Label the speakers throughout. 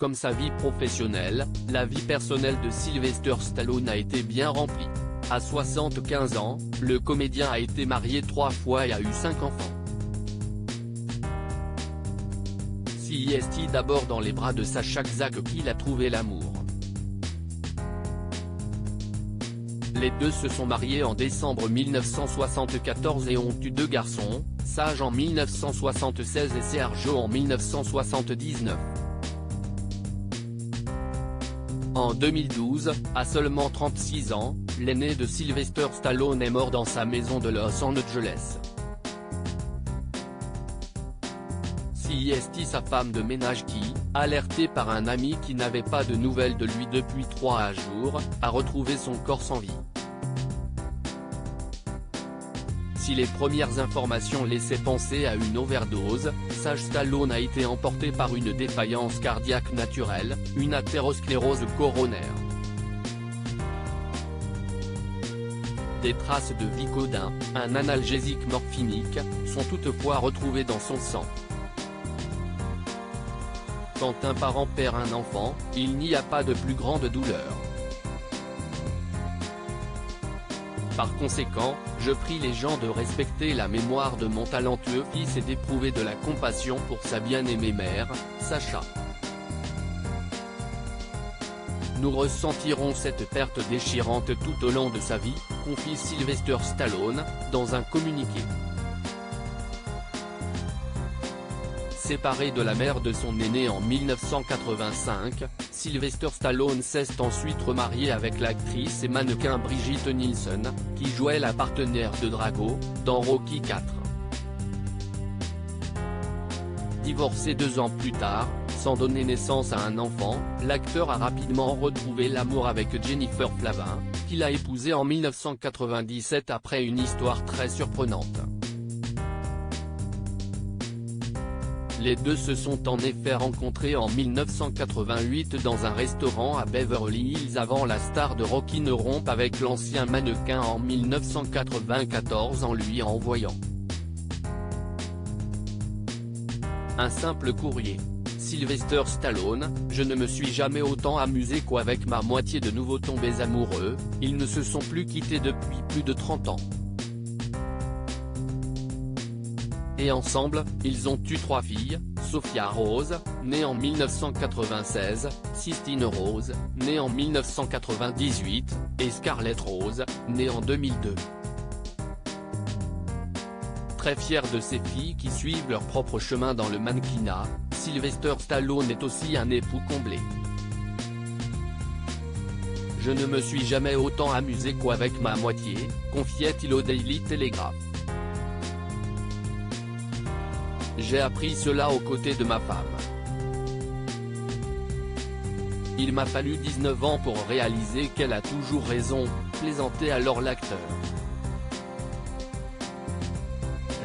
Speaker 1: comme sa vie professionnelle, la vie personnelle de Sylvester Stallone a été bien remplie. À 75 ans, le comédien a été marié 3 fois et a eu 5 enfants. CIST d'abord dans les bras de Sasha Czak qu'il a trouvé l'amour. Les deux se sont mariés en décembre 1974 et ont eu 2 garçons, Sage en 1976 et Sergio en 1979. En 2012, à seulement 36 ans, l'aîné de Sylvester Stallone est mort dans sa maison de Los Angeles. CIST sa femme de ménage qui, alertée par un ami qui n'avait pas de nouvelles de lui depuis 3 jours, a retrouvé son corps sans vie. Si les premières informations laissaient penser à une overdose, Sage Stallone a été emporté par une défaillance cardiaque naturelle, une athérosclérose coronaire. Des traces de Vicodin, un analgésique morphinique, sont toutefois retrouvées dans son sang. Quand un parent perd un enfant, il n'y a pas de plus grande douleur. Par conséquent, je prie les gens de respecter la mémoire de mon talentueux fils et d'éprouver de la compassion pour sa bien-aimée mère, Sasha. Nous ressentirons cette perte déchirante tout au long de sa vie, confie Sylvester Stallone, dans un communiqué. Séparé de la mère de son aîné en 1985, Sylvester Stallone s'est ensuite remarié avec l'actrice et mannequin Brigitte Nielsen, qui jouait la partenaire de Drago, dans Rocky IV. Divorcé 2 ans plus tard, sans donner naissance à un enfant, l'acteur a rapidement retrouvé l'amour avec Jennifer Flavin, qu'il a épousée en 1997 après une histoire très surprenante. Les deux se sont en effet rencontrés en 1988 dans un restaurant à Beverly Hills avant la star de Rocky ne rompe avec l'ancien mannequin en 1994 en lui envoyant un simple courrier. Sylvester Stallone, je ne me suis jamais autant amusé qu'avec ma moitié de nouveau tombés amoureux, ils ne se sont plus quittés depuis plus de 30 ans. Et ensemble, ils ont eu 3 filles, Sophia Rose, née en 1996, Sistine Rose, née en 1998, et Scarlett Rose, née en 2002. Très fier de ses filles qui suivent leur propre chemin dans le mannequinat, Sylvester Stallone est aussi un époux comblé. Je ne me suis jamais autant amusé qu'avec ma moitié, confiait-il au Daily Telegraph. J'ai appris cela aux côtés de ma femme. Il m'a fallu 19 ans pour réaliser qu'elle a toujours raison, plaisantait alors l'acteur.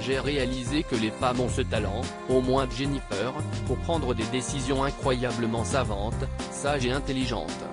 Speaker 1: J'ai réalisé que les femmes ont ce talent, au moins Jennifer, pour prendre des décisions incroyablement savantes, sages et intelligentes.